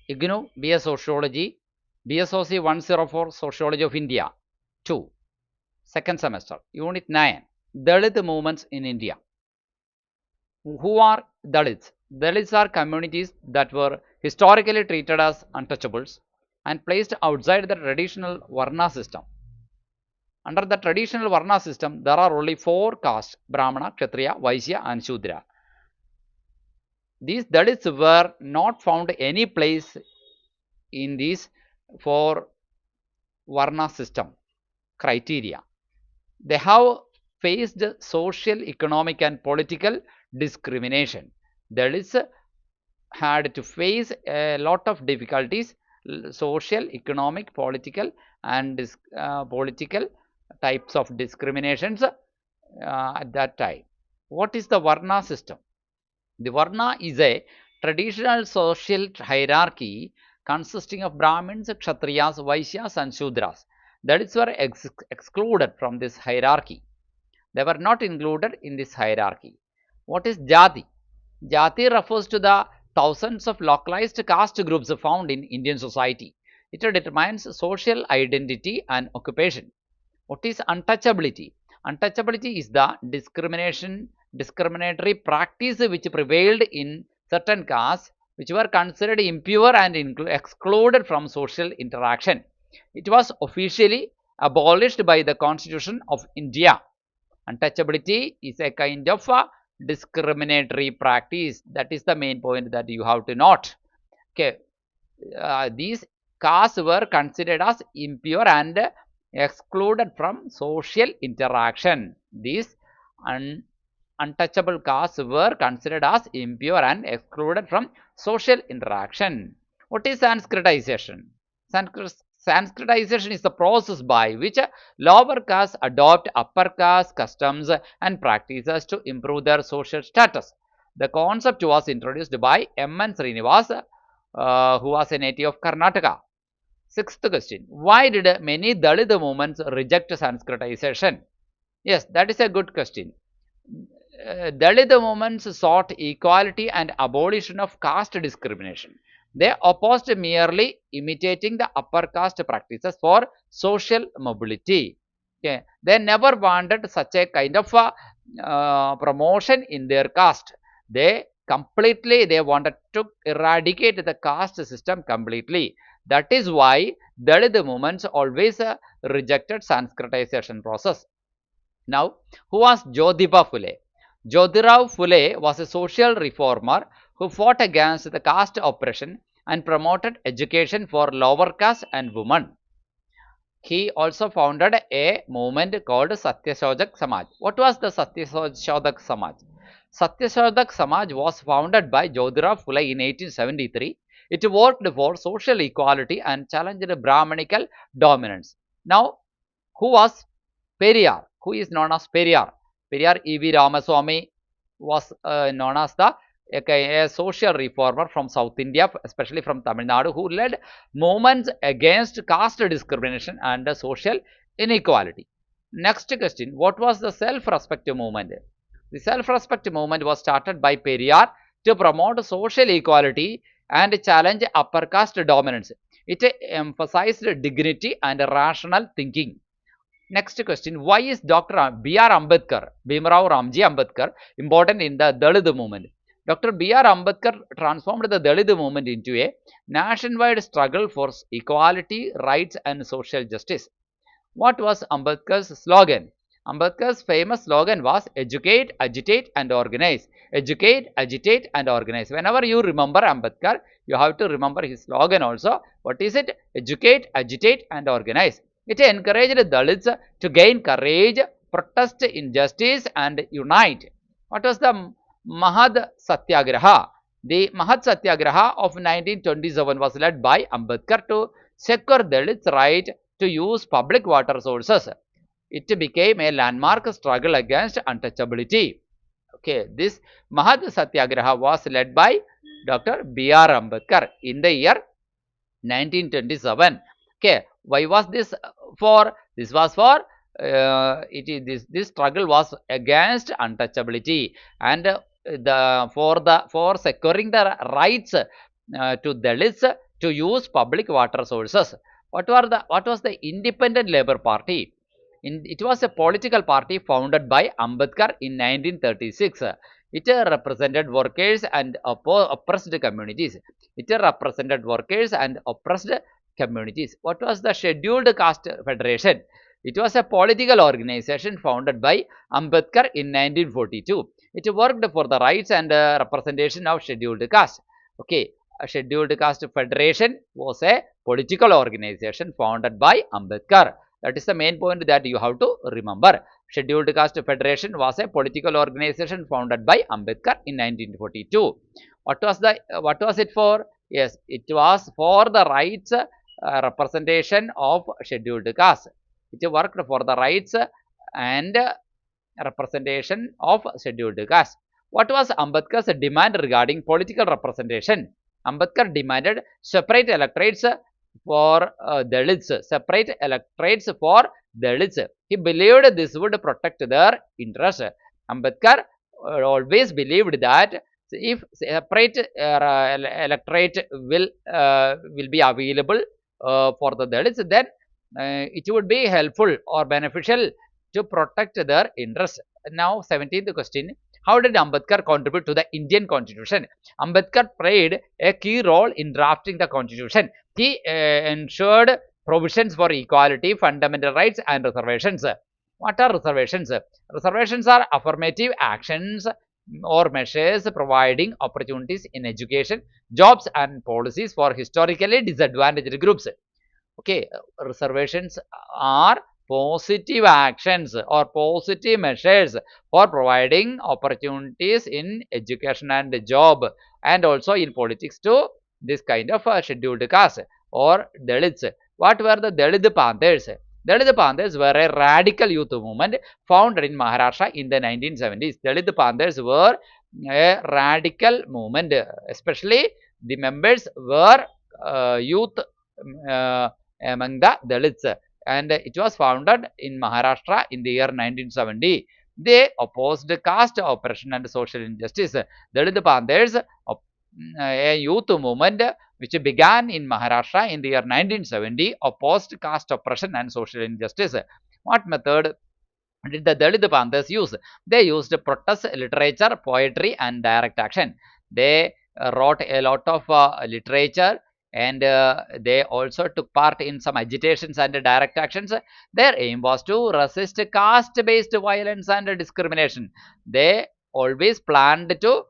IGNOU, BS Sociology, BSOC 104 Sociology of India, 2, second semester, Unit 9, Dalit Movements in India. Who are Dalits? Dalits are communities that were historically treated as untouchables and placed outside the traditional Varna system. Under the traditional Varna system, there are only 4 castes: Brahmana, Kshatriya, Vaishya, and Shudra. These Dalits were not found any place in these 4 Varna system criteria. They have faced social, economic, and political discrimination. Dalits had to face a lot of difficulties, social, economic, political, and political types of discriminations at that time. What is the Varna system? The Varna is a traditional social hierarchy consisting of Brahmins, Kshatriyas, Vaishyas, and Shudras. Dalits were excluded from this hierarchy. They were not included in this hierarchy. What is Jati? Jati refers to the thousands of localized caste groups found in Indian society. It determines social identity and occupation. What is untouchability? Untouchability is the discriminatory practice which prevailed in certain castes which were considered impure and excluded from social interaction. It was officially abolished by the Constitution of India. Untouchability is a kind of a discriminatory practice. That is the main point that you have to note. Okay, these castes were considered as impure and excluded from social interaction. These untouchable castes were considered as impure and excluded from social interaction. What is Sanskritization? Sanskritization is the process by which lower castes adopt upper caste customs and practices to improve their social status. The concept was introduced by M.N. Srinivas, who was a native of Karnataka. Sixth question, why did many Dalit movements reject Sanskritization? Yes, that is a good question. Dalit movements sought equality and abolition of caste discrimination. They opposed merely imitating the upper caste practices for social mobility. Okay. They never wanted such a kind of promotion in their caste. They wanted to eradicate the caste system completely. That is why Dalit movements always rejected Sanskritization process. Now, who was Jyotiba Phule? Jyotirao Phule was a social reformer who fought against the caste oppression and promoted education for lower caste and women. He also founded a movement called Satyashodhak Samaj. What was the Satyashodhak Samaj? Satyashodhak Samaj was founded by Jyotirao Phule in 1873. It worked for social equality and challenged Brahmanical dominance. Now, who was Periyar? Who is known as Periyar? Periyar E.V. Ramaswamy was known as a social reformer from South India, especially from Tamil Nadu, who led movements against caste discrimination and social inequality. Next question, what was the self-respect movement? The self-respect movement was started by Periyar to promote social equality and challenge upper caste dominance. It emphasized dignity and rational thinking. Next question, why is Dr. B.R. Ambedkar, Bhimrao Ramji Ambedkar, important in the Dalit movement? Dr. B.R. Ambedkar transformed the Dalit movement into a nationwide struggle for equality, rights, and social justice. What was Ambedkar's slogan? Ambedkar's famous slogan was educate, agitate, and organize. Educate, agitate, and organize. Whenever you remember Ambedkar, you have to remember his slogan also. What is it? Educate, agitate, and organize. It encouraged Dalits to gain courage, protest injustice, and unite. What was the Mahad Satyagraha? The Mahad Satyagraha of 1927 was led by Ambedkar to secure Dalits' right to use public water sources. It became a landmark struggle against untouchability. Okay, this Mahad Satyagraha was led by Dr. B.R. Ambedkar in the year 1927. Okay, why was this for? This was for this struggle was against untouchability and for securing the rights to Dalits. to use public water sources. What was the Independent Labour Party? It was a political party founded by Ambedkar in 1936. It represented workers and oppressed communities. It represented workers and oppressed communities. What was the Scheduled Caste Federation? It was a political organization founded by Ambedkar in 1942. It worked for the rights and representation of scheduled caste. Okay, a Scheduled Caste Federation was a political organization founded by Ambedkar. That is the main point that you have to remember. Scheduled Caste Federation was a political organization founded by Ambedkar in 1942. What was it for? Yes, it was for the rights representation of scheduled caste. It worked for the rights and representation of scheduled caste. What was Ambedkar's demand regarding political representation? Ambedkar demanded separate electorates for Dalits, separate electorates for Dalits. He believed this would protect their interests. Ambedkar always believed that if separate electorate will be available for the Dalits, then it would be helpful or beneficial to protect their interests. Now, 17th question. How did Ambedkar contribute to the Indian Constitution? Ambedkar played a key role in drafting the Constitution. He ensured provisions for equality, fundamental rights, and reservations. What are reservations? Reservations are affirmative actions or measures providing opportunities in education, jobs, and policies for historically disadvantaged groups. Okay, reservations are positive actions or positive measures for providing opportunities in education and job, and also in politics to this kind of scheduled caste or Dalits. What were the Dalit Panthers? Dalit Panthers were a radical youth movement founded in Maharashtra in the 1970s. Dalit Panthers were a radical movement, especially the members were youth among the Dalits, and it was founded in Maharashtra in the year 1970. They opposed caste oppression and social injustice. Dalit Panthers, a youth movement which began in Maharashtra in the year 1970, opposed caste oppression and social injustice. What method did the Dalit Panthers use? They used protest literature, poetry, and direct action. They wrote a lot of literature, and they also took part in some agitations and direct actions. Their aim was to resist caste-based violence and discrimination. They always planned to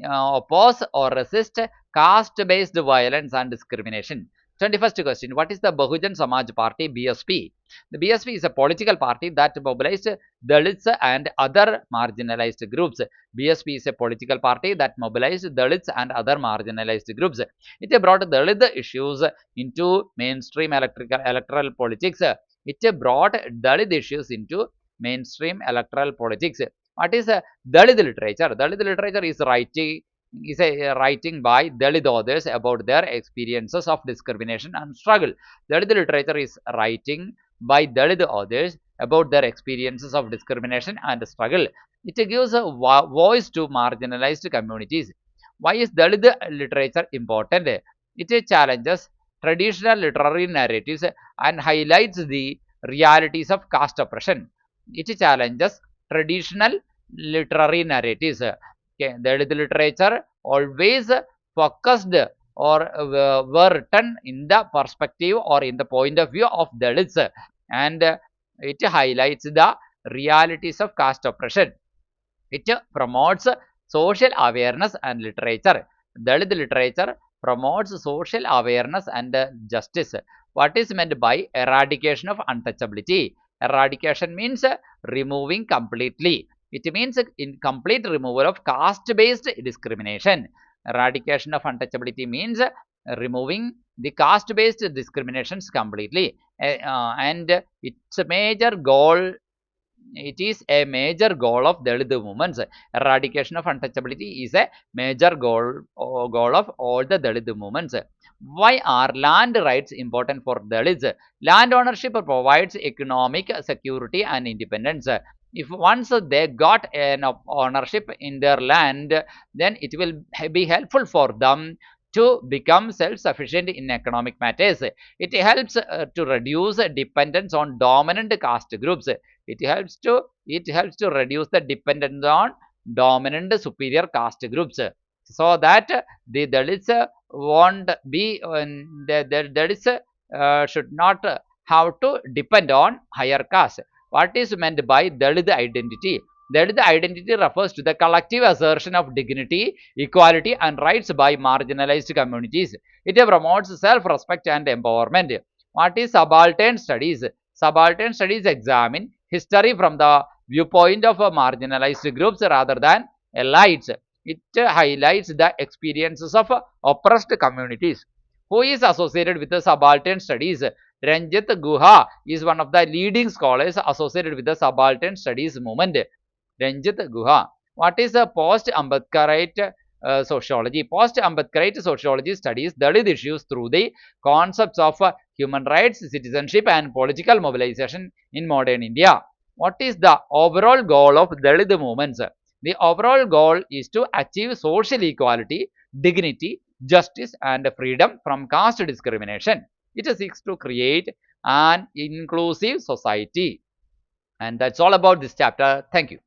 oppose or resist caste-based violence and discrimination. 21st question. What is the Bahujan Samaj Party, BSP? The BSP is a political party that mobilized Dalits and other marginalized groups. BSP is a political party that mobilized Dalits and other marginalized groups. It brought Dalit issues into mainstream electoral politics. It brought Dalit issues into mainstream electoral politics. What is Dalit literature? Dalit literature is a writing by Dalit authors about their experiences of discrimination and struggle. Dalit literature is writing by Dalit authors about their experiences of discrimination and struggle. It gives a voice to marginalized communities. Why is Dalit literature important? It challenges traditional literary narratives and highlights the realities of caste oppression. It challenges traditional literary narratives. Okay, Dalit literature always focused or were written in the perspective or in the point of view of Dalits, and it highlights the realities of caste oppression. It promotes social awareness and literature. Dalit literature promotes social awareness and justice. What is meant by eradication of untouchability? Eradication means removing completely. It means in complete removal of caste-based discrimination. Eradication of untouchability means removing the caste-based discriminations completely. And it's a major goal. It is a major goal of Dalit movements. Eradication of untouchability is a major goal of all the Dalit movements. Why are land rights important for Dalits? Land ownership provides economic security and independence. If once they got an ownership in their land, then it will be helpful for them to become self-sufficient in economic matters. It helps to reduce dependence on dominant caste groups. It helps to reduce the dependence on dominant superior caste groups, so that the Dalits won't be the Dalits should not have to depend on higher caste. What is meant by Dalit identity? Dalit identity refers to the collective assertion of dignity, equality, and rights by marginalized communities. It promotes self-respect and empowerment. What is subaltern studies? Subaltern studies examine history from the viewpoint of marginalized groups rather than elites. It highlights the experiences of oppressed communities. Who is associated with the subaltern studies? Ranjit Guha is one of the leading scholars associated with the subaltern studies movement. Ranjit Guha. What is a post-Ambedkarite sociology? Post-Ambedkarite sociology studies Dalit issues through the concepts of human rights, citizenship, and political mobilization in modern India. What is the overall goal of Dalit movements? The overall goal is to achieve social equality, dignity, justice, and freedom from caste discrimination. It seeks to create an inclusive society. And that's all about this chapter. Thank you.